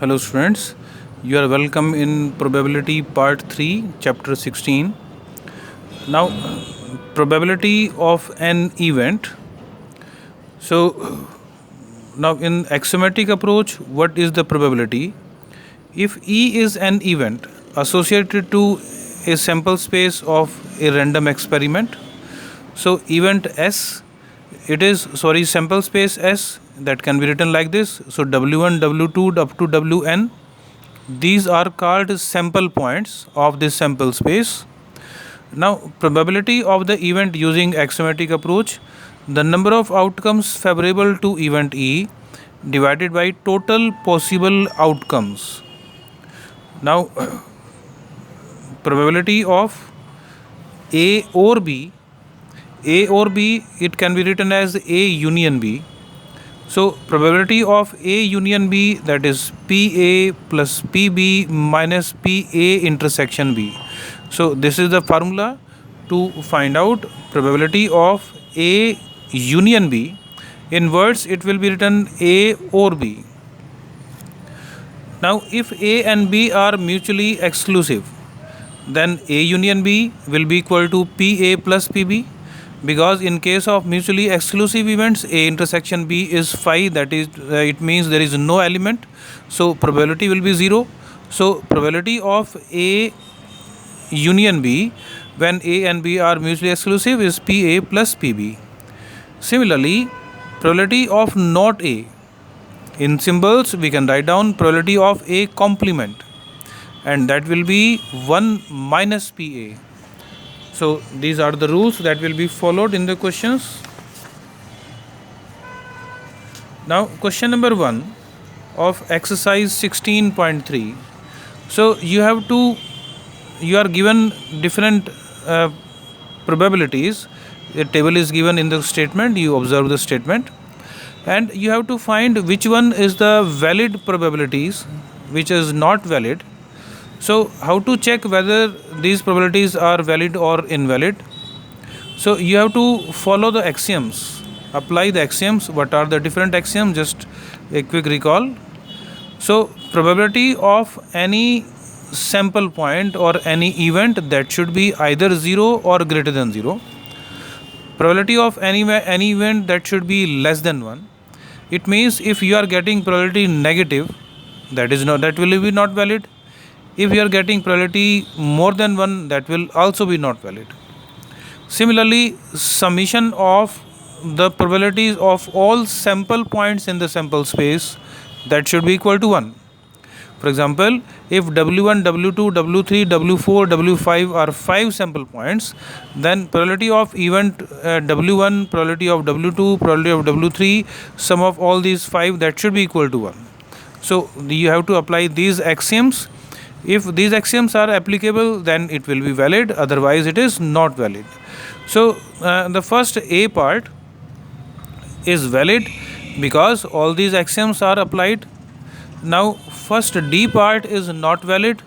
Hello students, you are welcome in probability part 3 chapter 16. Now probability of an event. So now in axiomatic approach, what is the probability? If E is an event associated to a sample space of a random experiment, so event S, sample space S, that can be written like this. So W1, W2 up to Wn, these are called sample points of this sample space. Now probability of the event using axiomatic approach, the number of outcomes favorable to event E divided by total possible outcomes. Now probability of A or B, it can be written as A union B. So probability of A union B, that is PA plus PB minus PA intersection B. So this is the formula to find out probability of A union B. In words it will be written A or B. Now if A and B are mutually exclusive, then A union B will be equal to PA plus PB, because in case of mutually exclusive events A intersection B is phi, that is it means there is no element, so probability will be 0. So probability of A union B when A and B are mutually exclusive is PA plus PB. Similarly, probability of not A, in symbols we can write down probability of A complement, and that will be 1 minus PA. So these are the rules that will be followed in the questions. Now question number 1 of exercise 16.3. So you are given different probabilities. A table is given in the statement, you observe the statement, and you have to find which one is the valid probabilities, which is not valid. So how to check whether these probabilities are valid or invalid? So you have to follow the axioms, apply the axioms. What are the different axioms? Just a quick recall. So probability of any sample point or any event, that should be either 0 or greater than 0. Probability of any event, that should be less than 1. It means if you are getting probability negative, that will be not valid. If you are getting probability more than 1, that will also be not valid. Similarly, summation of the probabilities of all sample points in the sample space, that should be equal to 1. For example, if W1, W2, W3, W4, W5 are 5 sample points, then probability of event W1, probability of W2, probability of W3, sum of all these 5, that should be equal to 1. So you have to apply these axioms. If these axioms are applicable, then it will be valid, otherwise it is not valid. So the first A part is valid because all these axioms are applied. Now first D part is not valid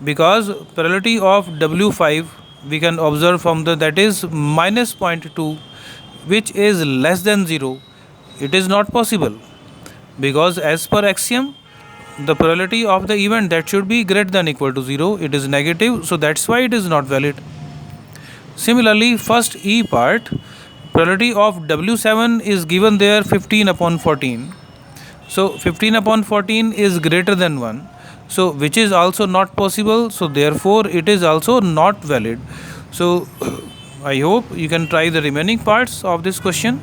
because probability of W5 we can observe from that is minus 0.2, which is less than 0. It is not possible because as per axiom, the probability of the event, that should be greater than equal to 0. It is negative, so that's why it is not valid. Similarly, first E part, probability of W7 is given there 15 upon 14. So 15 upon 14 is greater than 1. So which is also not possible. So therefore it is also not valid. So I hope you can try the remaining parts of this question.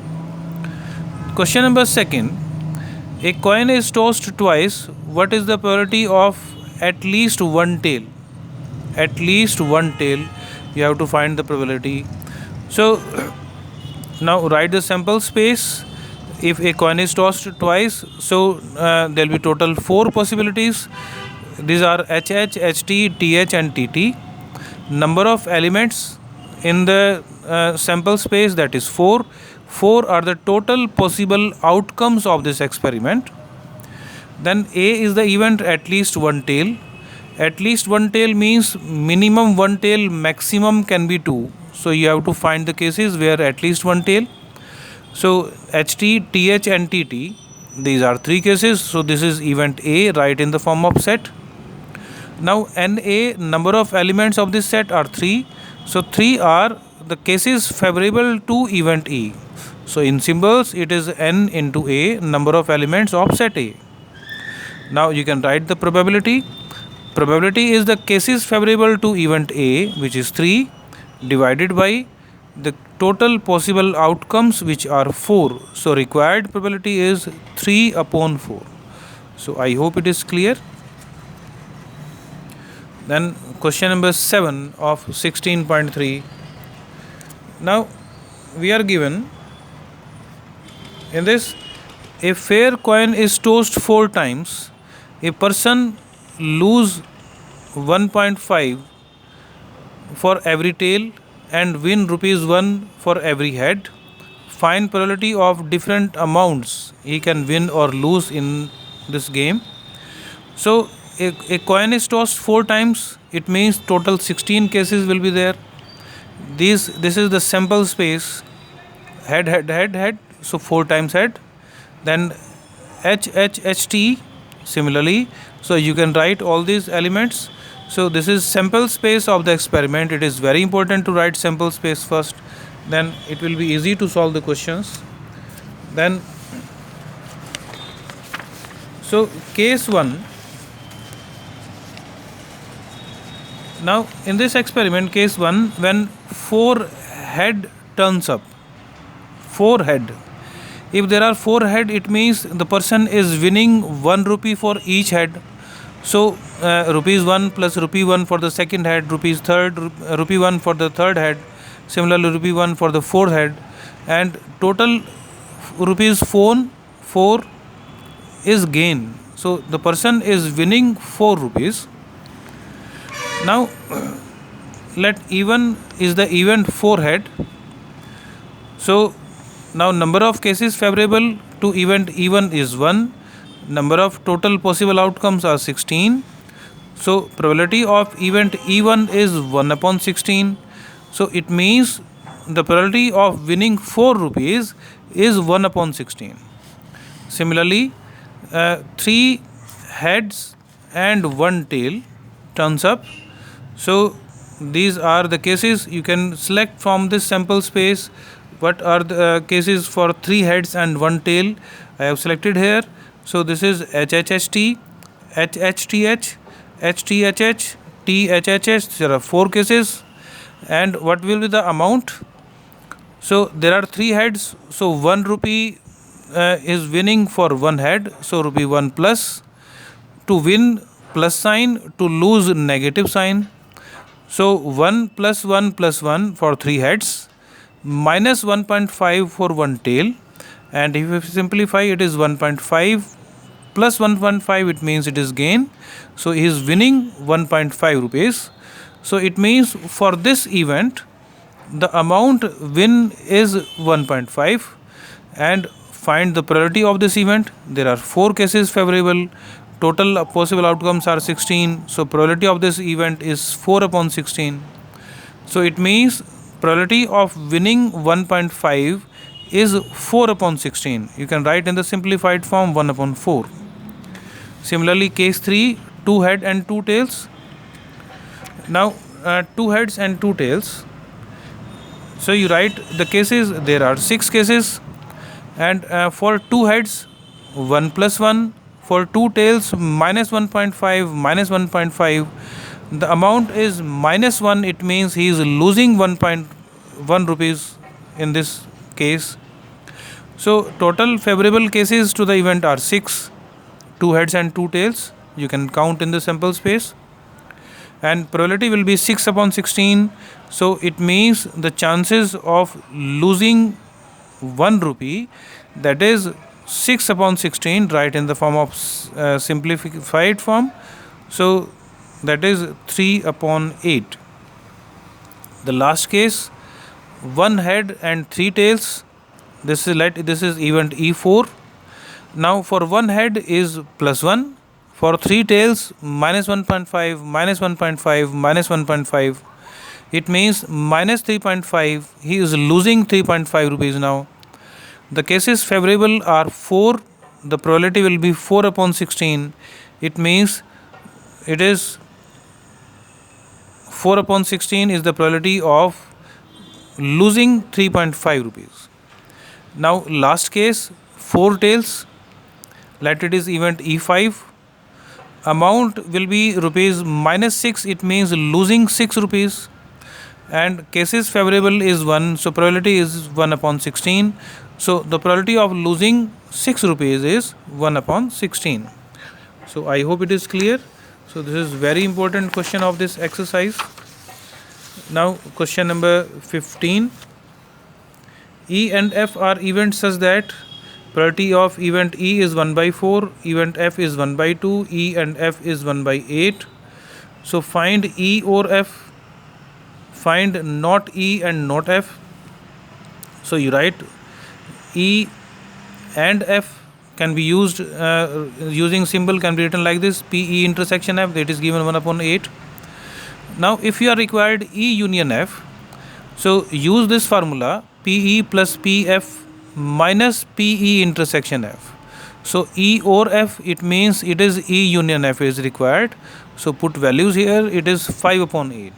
Question number 2. A coin is tossed twice. What is the probability of at least one tail? At least one tail. You have to find the probability. So now write the sample space. If a coin is tossed twice, so there will be total 4 possibilities. These are HH, HT, TH and TT. Number of elements in the sample space, that is 4. 4 are the total possible outcomes of this experiment. Then A is the event at least one tail. At least one tail means minimum one tail, maximum can be 2. So you have to find the cases where at least one tail. So HT, TH and TT, These are three cases. So this is event A, write in the form of set. Now NA, number of elements of this set are 3. So 3 are the cases favorable to event E. So in symbols it is N into A, number of elements of set A. Now you can write the probability. Probability is the cases favorable to event A, which is 3, divided by the total possible outcomes, which are 4. So required probability is 3 upon 4. So I hope it is clear. Then question number 7 of 16.3. Now we are given in this, a fair coin is tossed 4 times. A person lose 1.5 for every tail and win rupees 1 for every head. Find probability of different amounts he can win or lose in this game. So a coin is tossed 4 times. It means total 16 cases will be there. This is the sample space. Head, head, head, head. So 4 times head. Then H, H, H, T. Similarly, so you can write all these elements. So this is sample space of the experiment. It is very important to write sample space first. Then it will be easy to solve the questions. Then, so case 1. Now in this experiment, case 1, when 4 head turns up, 4 head. If there are 4 head, it means the person is winning 1 rupee for each head. So rupees 1 plus rupee 1 for the second head, rupee 1 for the third head, similarly rupee 1 for the fourth head, and total rupees 4 is gain. So the person is winning 4 rupees. Now let even is the event 4 head. So now number of cases favorable to event E1 is 1. Number of total possible outcomes are 16. So probability of event E1 is 1 upon 16. So it means the probability of winning 4 rupees is 1 upon 16. Similarly, 3 heads and 1 tail turns up. So these are the cases. You can select from this sample space what are the cases for 3 heads and 1 tail. I have selected here. So this is HHHT, HHTH, HTHH, THHH. There are 4 cases. And what will be the amount? So there are 3 heads. So 1 rupee is winning for 1 head. So rupee 1 plus. To win, plus sign. To lose, negative sign. So 1 plus 1 plus 1 for 3 heads. Minus 1.5 for 1 tail. And if you simplify, it is 1.5 plus 1.5, it means it is gain. So he is winning 1.5 rupees. So it means for this event, the amount win is 1.5. And find the probability of this event. There are 4 cases favorable. Total possible outcomes are 16. So probability of this event is 4 upon 16. So it means probability of winning 1.5 is 4 upon 16. You can write in the simplified form 1 upon 4. Similarly, case 3, 2 head and 2 tails. Now 2 heads and 2 tails. So you write the cases. There are 6 cases. And for 2 heads, 1 plus 1. For 2 tails, minus 1.5, minus 1.5. The amount is minus 1. It means he is losing 1.1 rupees in this case. So total favorable cases to the event are 6, 2 heads and 2 tails. You can count in the sample space. And probability will be 6 upon 16. So it means the chances of losing 1 rupee, that is 6 upon 16, write in the form of simplified form. So that is 3 upon 8. The last case, 1 head and 3 tails. This is event E4. Now for 1 head is plus 1. For 3 tails, minus 1.5, minus 1.5, minus 1.5. It means minus 3.5. He is losing 3.5 rupees now. The cases favorable are 4, the probability will be 4 upon 16. It means it is 4 upon 16 is the probability of losing 3.5 rupees. Now last case, 4 tails, let it is event E5. Amount will be rupees -6, it means losing 6 rupees. And cases favorable is 1, so probability is 1 upon 16. So the probability of losing 6 rupees is 1 upon 16. So I hope it is clear. So this is very important question of this exercise. Now question number 15. E and F are events such that probability of event E is 1 by 4, event F is 1 by 2, E and F is 1 by 8. So find E or F. Find not E and not F. So you write E and F can be used using symbol can be written like this: PE intersection F, that is given 1 upon 8. Now if you are required E union F, so use this formula PE plus PF minus PE intersection F. So E or F, it means it is E union F is required. So put values here, it is 5 upon 8.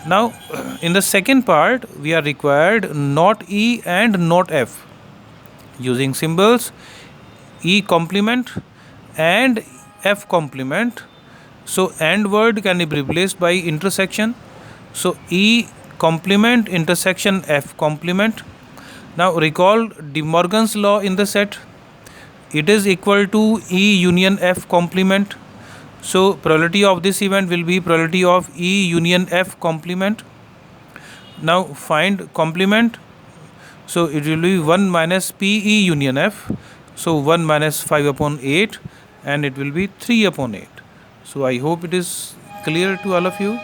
Now in the second part we are required not E and not F. Using symbols E complement and F complement. So AND word can be replaced by intersection. So E complement intersection F complement. Now recall De Morgan's law in the set. It is equal to E union F complement. So probability of this event will be probability of E union F complement. Now find complement. So it will be 1 minus PE union F. So 1 minus 5 upon 8 and it will be 3 upon 8. So I hope it is clear to all of you.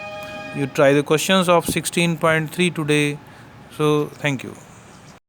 You try the questions of 16.3 today. So thank you.